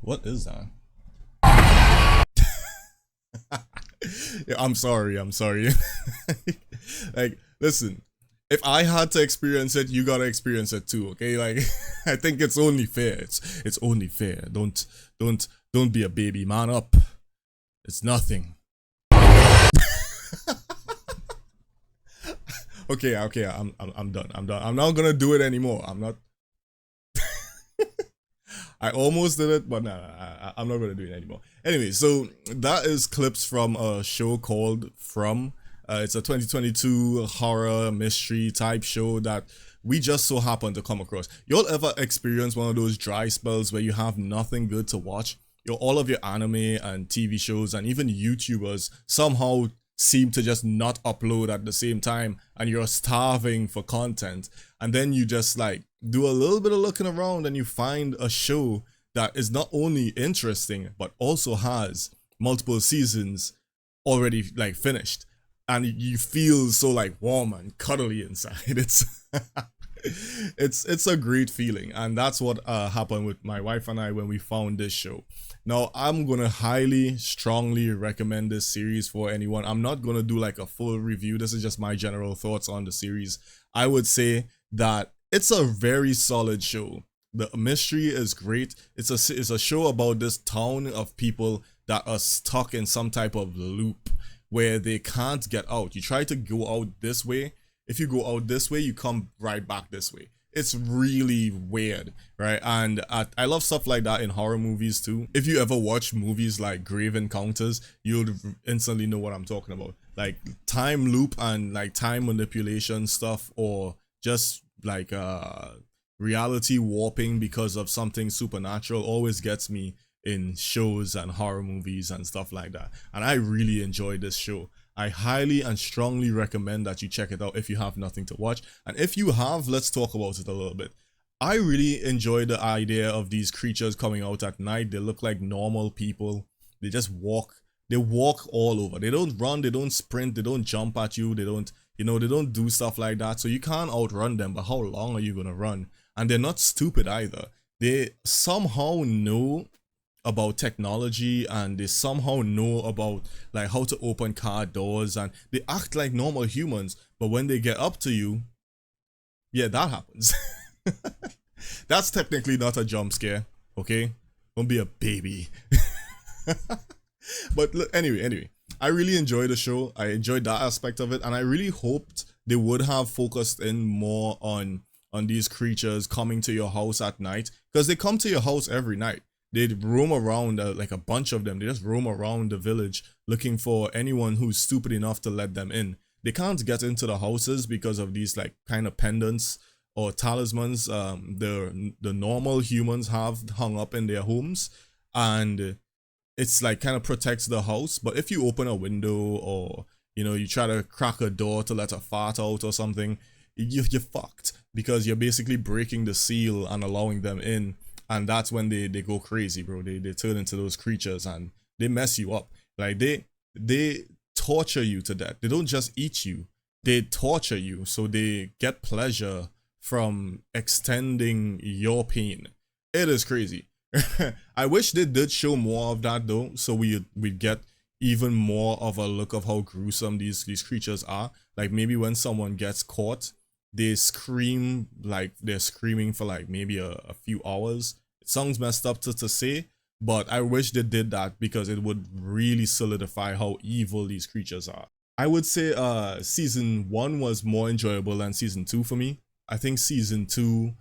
What is that? Yeah, I'm sorry. I'm sorry. Like, listen, if I had to experience it, you gotta experience it too. Okay, like, I think it's only fair. It's only fair. Don't be a baby. Man up. It's nothing. Okay. I'm done. I'm done. I'm not gonna do it anymore. I'm not. I almost did it, but no, I'm not gonna do it anymore. Anyway, so that is clips from a show called From. It's a 2022 horror mystery type show that we just so happen to come across. You'll ever experience one of those dry spells where you have nothing good to watch? All of your anime and TV shows and even YouTubers somehow seem to just not upload at the same time, and you're starving for content, and then you just like do a little bit of looking around and you find a show that is not only interesting but also has multiple seasons already like finished, and you feel so like warm and cuddly inside. It's a great feeling, and that's what happened with my wife and I when we found this show. Now I'm gonna highly strongly recommend this series for anyone. I'm not gonna do like a full review. This is just my general thoughts on the series. I would say that it's a very solid show. The mystery is great. It's a show about this town of people that are stuck in some type of loop where they can't get out. You try to go out this way. If you go out this way, you come right back this way. It's really weird, right? And I love stuff like that in horror movies too. If you ever watch movies like Grave Encounters, you'll instantly know what I'm talking about. Like time loop and like time manipulation stuff, or just like reality warping because of something supernatural always gets me in shows and horror movies and stuff like that. And I really enjoy this show. I highly and strongly recommend that you check it out if you have nothing to watch. And if you have, let's talk about it a little bit. I really enjoy the idea of these creatures coming out at night. They look like normal people. They just walk. They walk all over. They don't run, they don't sprint, they don't jump at you, they don't, they don't do stuff like that. So you can't outrun them, but how long are you gonna run? And they're not stupid either. They somehow know about technology, and they somehow know about like how to open car doors, and they act like normal humans, but when they get up to you, yeah, that happens. That's technically not a jump scare, okay? Don't be a baby. But look, anyway, I really enjoyed the show. I enjoyed that aspect of it, and I really hoped they would have focused in more on these creatures coming to your house at night, because they come to your house every night. They roam around, like a bunch of them. They just roam around the village looking for anyone who's stupid enough to let them in. They can't get into the houses because of these like kind of pendants or talismans the normal humans have hung up in their homes, and it's like kind of protects the house. But if you open a window, or you try to crack a door to let a fart out or something, you're fucked, because you're basically breaking the seal and allowing them in. And that's when they go crazy, bro. They turn into those creatures and they mess you up. Like they torture you to death. They don't just eat you, they torture you, so they get pleasure from extending your pain. It is crazy. I wish they did show more of that though, so we'd get even more of a look of how gruesome these creatures are. Like maybe when someone gets caught, they scream like they're screaming for like maybe a few hours. It sounds messed up to say, but I wish they did that, because it would really solidify how evil these creatures are. I would say season 1 was more enjoyable than season 2 for me. I think season 2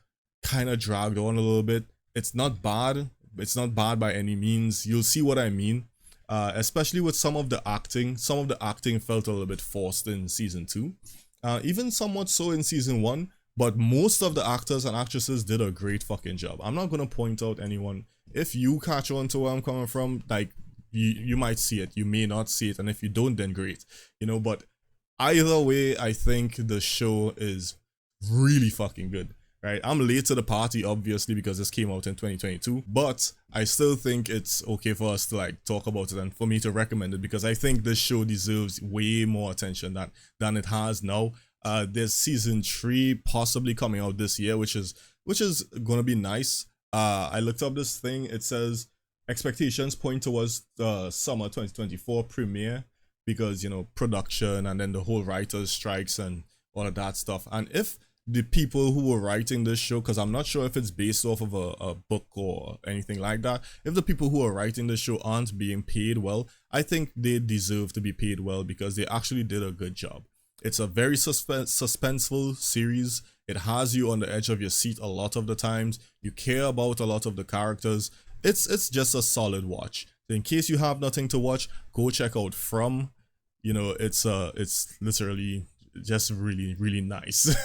kind of dragged on a little bit. It's not bad. It's not bad by any means. You'll see what I mean. Especially with some of the acting. Some of the acting felt a little bit forced in season 2. Even somewhat so in season 1. But most of the actors and actresses did a great fucking job. I'm not gonna point out anyone. If you catch on to where I'm coming from, like, you might see it. You may not see it. And if you don't, then great. But either way, I think the show is really fucking good. Right? I'm late to the party, obviously, because this came out in 2022, but I still think it's okay for us to like talk about it and for me to recommend it, because I think this show deserves way more attention than it has now. There's season 3 possibly coming out this year, which is gonna be nice. I looked up this thing. It says expectations point towards the summer 2024 premiere because production and then the whole writers strikes and all of that stuff. And if the people who were writing this show, because I'm not sure if it's based off of a book or anything like that, if the people who are writing the show aren't being paid well, I think they deserve to be paid well because they actually did a good job. It's a very suspenseful series. It has you on the edge of your seat a lot of the times. You care about a lot of the characters. It's just a solid watch. So in case you have nothing to watch, go check out From. It's literally just really really nice.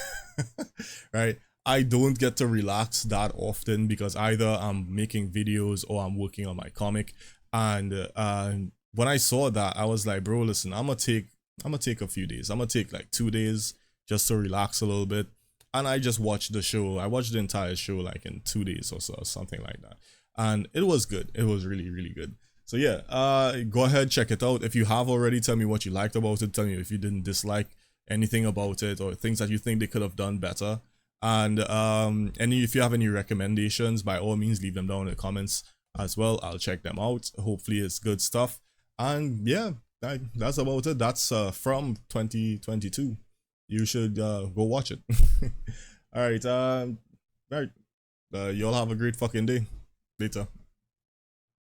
Right? I don't get to relax that often because either I'm making videos or I'm working on my comic. And when I saw that, I was like, bro, listen, I'm gonna take a few days. I'm gonna take like 2 days just to relax a little bit. And I just watched the show. I watched the entire show like in 2 days or so, something like that. And it was good. It was really, really good. So yeah, go ahead, check it out. If you have already, tell me what you liked about it. Tell me if you didn't dislike anything about it or things that you think they could have done better. And if you have any recommendations, by all means leave them down in the comments as well. I'll check them out. Hopefully it's good stuff. And yeah, that's about it. That's from 2022. You should go watch it. All right. All right. Y'all have a great fucking day. Later.